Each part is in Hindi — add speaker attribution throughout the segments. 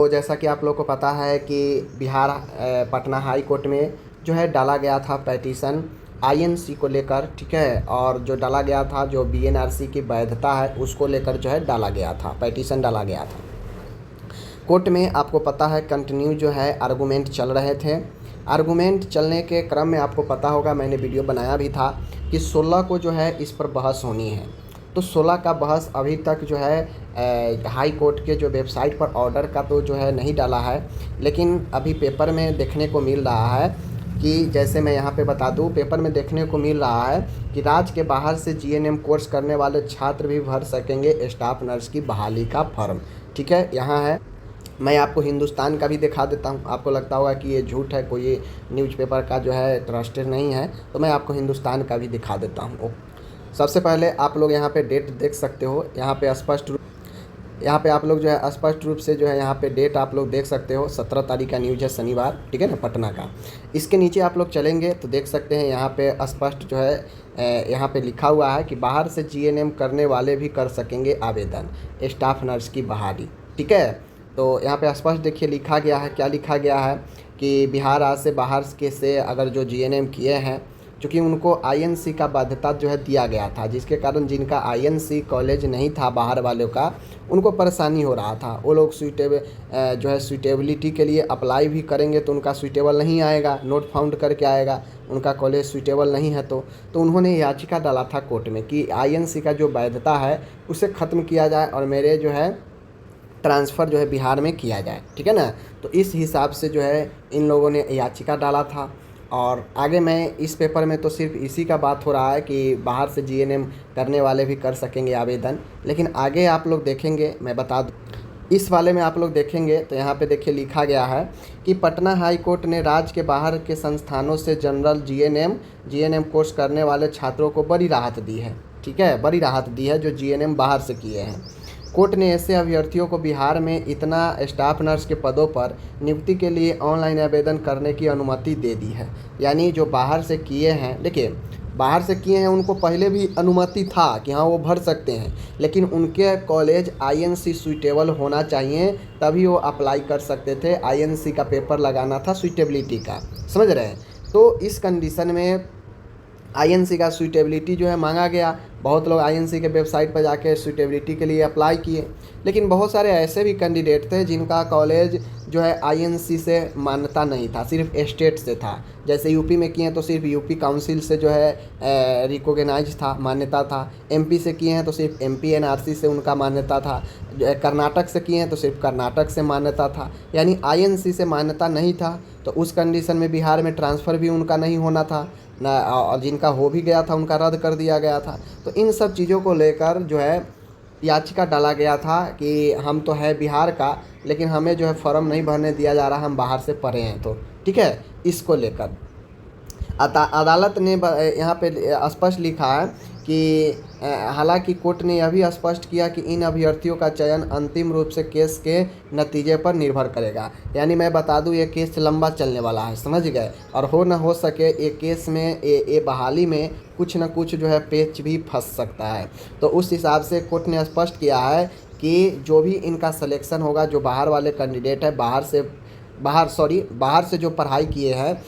Speaker 1: तो जैसा कि आप लोग को पता है कि बिहार पटना हाई कोर्ट में जो है डाला गया था पेटिशन आईएनसी को लेकर, ठीक है। और जो डाला गया था, जो बीएनआरसी की वैधता है उसको लेकर जो है डाला गया था, पेटिशन डाला गया था कोर्ट में। आपको पता है कंटिन्यू जो है आर्गूमेंट चल रहे थे। आर्गूमेंट चलने के क्रम में आपको पता होगा, मैंने वीडियो बनाया भी था कि 16 को जो है इस पर बहस होनी है। तो 16 का बहस अभी तक जो है हाई कोर्ट के जो वेबसाइट पर ऑर्डर का तो जो है नहीं डाला है, लेकिन अभी पेपर में देखने को मिल रहा है कि जैसे मैं यहाँ पे बता दूँ, पेपर में देखने को मिल रहा है कि राज्य के बाहर से जीएनएम कोर्स करने वाले छात्र भी भर सकेंगे स्टाफ नर्स की बहाली का फॉर्म, ठीक है। यहाँ है, मैं आपको हिंदुस्तान का भी दिखा देता हूँ। आपको लगता होगा कि ये झूठ है, कोई ये न्यूज़पेपर का जो है ट्रस्टेड नहीं है, तो मैं आपको हिंदुस्तान का भी दिखा देता हूँ। सबसे पहले आप लोग यहाँ पे डेट देख सकते हो, यहाँ पे आप लोग जो है स्पष्ट रूप से जो है यहाँ पे डेट आप लोग देख सकते हो। 17 तारीख का न्यूज़ है, शनिवार, ठीक है ना, पटना का। इसके नीचे आप लोग चलेंगे तो देख सकते हैं यहाँ पे स्पष्ट जो है यहाँ पे लिखा हुआ है कि बाहर से जीएनएम करने वाले भी कर सकेंगे आवेदन स्टाफ नर्स की बहाली, ठीक है। तो यहाँ पे स्पष्ट देखिए लिखा गया है, क्या लिखा गया है कि बिहार आज से बाहर के से अगर जो जीएनएम किए हैं, चूँकि उनको आईएनसी का बाध्यता जो है दिया गया था, जिसके कारण जिनका आईएनसी कॉलेज नहीं था बाहर वालों का, उनको परेशानी हो रहा था। वो लोग जो है सूटेबिलिटी के लिए अप्लाई भी करेंगे तो उनका सूटेबल नहीं आएगा, नोट फाउंड करके आएगा, उनका कॉलेज सूटेबल नहीं है। तो उन्होंने याचिका डाला था कोर्ट में कि आईएनसी का जो वैधता है उसे ख़त्म किया जाए और मेरे जो है ट्रांसफ़र जो है बिहार में किया जाए, ठीक है ना। तो इस हिसाब से जो है इन लोगों ने याचिका डाला था। और आगे मैं इस पेपर में तो सिर्फ इसी का बात हो रहा है कि बाहर से जीएनएम करने वाले भी कर सकेंगे आवेदन, लेकिन आगे आप लोग देखेंगे, मैं बता दूँ इस वाले में आप लोग देखेंगे तो यहाँ पे देखिए लिखा गया है कि पटना हाई कोर्ट ने राज्य के बाहर के संस्थानों से जनरल जीएनएम कोर्स करने वाले छात्रों को बड़ी राहत दी है, ठीक है, बड़ी राहत दी है जो जीएनएम बाहर से किए हैं। कोर्ट ने ऐसे अभ्यर्थियों को बिहार में इतना स्टाफ नर्स के पदों पर नियुक्ति के लिए ऑनलाइन आवेदन करने की अनुमति दे दी है। यानी जो बाहर से किए हैं, देखिए बाहर से किए हैं उनको पहले भी अनुमति था कि हाँ वो भर सकते हैं, लेकिन उनके कॉलेज आईएनसी सूटेबल होना चाहिए, तभी वो अप्लाई कर सकते थे। आईएनसी का पेपर लगाना था सूटेबिलिटी का, समझ रहे हैं। तो इस कंडीशन में आईएनसी का सूटेबिलिटी जो है मांगा गया। बहुत लोग आईएनसी के वेबसाइट पर जाके सूटेबिलिटी के लिए अप्लाई किए, लेकिन बहुत सारे ऐसे भी कैंडिडेट थे जिनका कॉलेज जो है आईएनसी से मान्यता नहीं था, सिर्फ स्टेट से था। जैसे यूपी में किए हैं तो सिर्फ यूपी काउंसिल से जो है रिकॉग्नाइज था, मान्यता था। एमपी से किए हैं तो सिर्फ एमपी एनआरसी से उनका मान्यता था। कर्नाटक से किए हैं तो सिर्फ कर्नाटक से मान्यता था, यानी आईएनसी से मान्यता नहीं था। तो उस कंडीशन में बिहार में ट्रांसफ़र भी उनका नहीं होना था ना, और जिनका हो भी गया था उनका रद्द कर दिया गया था। तो इन सब चीज़ों को लेकर जो है याचिका डाला गया था कि हम तो है बिहार का, लेकिन हमें जो है फॉर्म नहीं भरने दिया जा रहा, हम बाहर से पढ़े हैं, तो ठीक है। इसको लेकर अदालत ने यहाँ पे स्पष्ट लिखा है कि हालांकि कोर्ट ने यह भी स्पष्ट किया कि इन अभ्यर्थियों का चयन अंतिम रूप से केस के नतीजे पर निर्भर करेगा। यानी मैं बता दूं ये केस लंबा चलने वाला है, समझ गए। और हो न हो सके ये केस में ये बहाली में कुछ न कुछ जो है पेच भी फंस सकता है। तो उस हिसाब से कोर्ट ने स्पष्ट किया है कि जो भी इनका सिलेक्शन होगा, जो बाहर वाले कैंडिडेट है, बाहर से जो पढ़ाई किए हैं,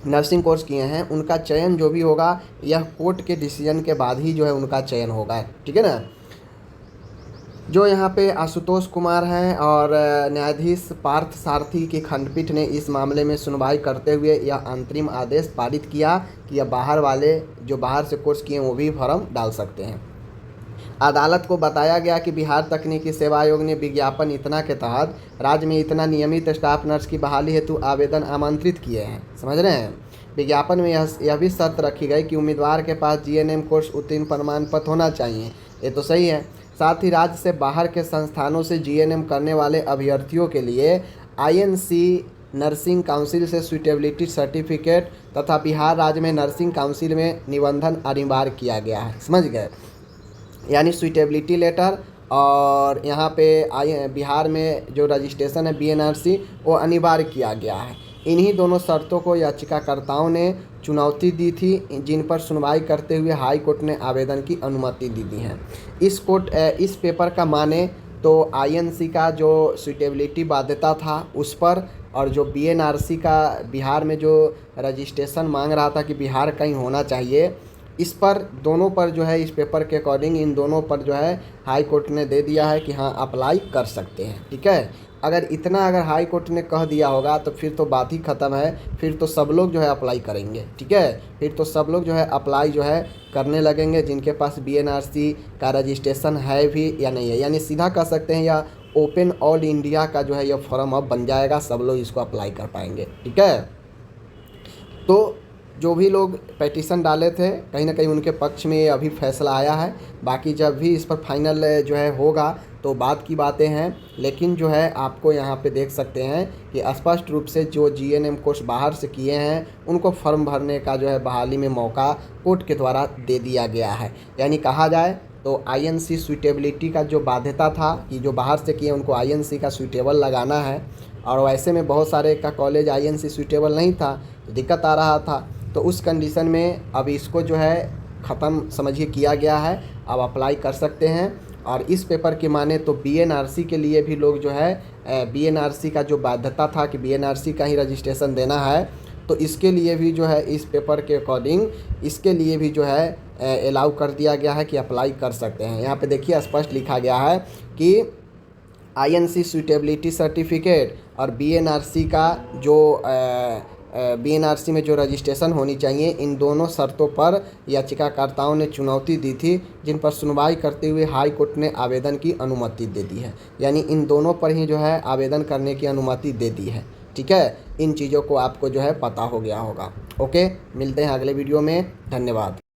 Speaker 1: नर्सिंग कोर्स किए हैं, उनका चयन जो भी होगा यह कोर्ट के डिसीजन के बाद ही जो है उनका चयन होगा, ठीक है ना। जो यहाँ पे आशुतोष कुमार हैं और न्यायाधीश पार्थ सारथी की खंडपीठ ने इस मामले में सुनवाई करते हुए यह अंतरिम आदेश पारित किया कि यह बाहर से कोर्स किए वो भी फॉर्म डाल सकते हैं। अदालत को बताया गया कि बिहार तकनीकी सेवा आयोग ने विज्ञापन इतना के तहत राज्य में इतना नियमित स्टाफ नर्स की बहाली हेतु आवेदन आमंत्रित किए हैं, समझ रहे हैं। विज्ञापन में यह भी शर्त रखी गई कि उम्मीदवार के पास जीएनएम कोर्स उत्तीर्ण प्रमाण पत्र होना चाहिए, ये तो सही है। साथ ही राज्य से बाहर के संस्थानों से जीएनएम करने वाले अभ्यर्थियों के लिए आईएनसी नर्सिंग काउंसिल से सूटेबिलिटी सर्टिफिकेट तथा बिहार राज्य में नर्सिंग काउंसिल में निबंधन अनिवार्य किया गया है, समझ गए। यानी सूटेबिलिटी लेटर और यहाँ पे बिहार में जो रजिस्ट्रेशन है बीएनआरसी वो अनिवार्य किया गया है। इन्हीं दोनों शर्तों को याचिकाकर्ताओं ने चुनौती दी थी, जिन पर सुनवाई करते हुए हाई कोर्ट ने आवेदन की अनुमति दी है। इस पेपर का माने तो आईएनसी का जो सूटेबिलिटी बाध्यता था उस पर, और जो बीएनआरसी का बिहार में जो रजिस्ट्रेशन मांग रहा था कि बिहार कहीं होना चाहिए, इस पर दोनों पर जो है, इस पेपर के अकॉर्डिंग इन दोनों पर जो है हाई कोर्ट ने दे दिया है कि हाँ अप्लाई कर सकते हैं। ठीक है, अगर हाई कोर्ट ने कह दिया होगा तो फिर तो बात ही ख़त्म है, फिर तो सब लोग जो है अप्लाई करेंगे। ठीक है, फिर तो सब लोग जो है अप्लाई जो है करने लगेंगे, जिनके पास बीएनआरसी का रजिस्ट्रेशन है भी या नहीं है, यानी सीधा कह सकते हैं या ओपन ऑल इंडिया का जो है यह फॉर्म अब बन जाएगा, सब लोग इसको अप्लाई कर पाएंगे। ठीक है, तो जो भी लोग पिटीशन डाले थे कहीं ना कहीं उनके पक्ष में ये अभी फैसला आया है। बाकी जब भी इस पर फाइनल जो है होगा तो बात की बातें हैं, लेकिन जो है आपको यहाँ पे देख सकते हैं कि स्पष्ट रूप से जो जीएनएम कोर्स बाहर से किए हैं उनको फॉर्म भरने का जो है बहाली में मौका कोर्ट के द्वारा दे दिया गया है। यानी कहा जाए तो आईएनसी सूटेबिलिटी का जो बाध्यता था कि जो बाहर से किए उनको आईएनसी का सूटेबल लगाना है, और वैसे में बहुत सारे का कॉलेज आईएनसी सूटेबल नहीं था तो दिक्कत आ रहा था। तो उस कंडीशन में अब इसको जो है ख़त्म समझिए किया गया है, अब अप्लाई कर सकते हैं। और इस पेपर के माने तो बीएनआरसी के लिए भी लोग जो है बीएनआरसी का जो बाध्यता था कि बीएनआरसी का ही रजिस्ट्रेशन देना है, तो इसके लिए भी जो है इस पेपर के अकॉर्डिंग इसके लिए भी जो है अलाउ कर दिया गया है कि अप्लाई कर सकते हैं। यहाँ पे देखिए स्पष्ट लिखा गया है कि आईएनसी सूटेबिलिटी सर्टिफिकेट और बीएनआरसी का जो बीएनआरसी में जो रजिस्ट्रेशन होनी चाहिए, इन दोनों शर्तों पर याचिकाकर्ताओं ने चुनौती दी थी, जिन पर सुनवाई करते हुए हाई कोर्ट ने आवेदन की अनुमति दे दी है। यानी इन दोनों पर ही जो है आवेदन करने की अनुमति दे दी है। ठीक है, इन चीज़ों को आपको जो है पता हो गया होगा। ओके, मिलते हैं अगले वीडियो में, धन्यवाद।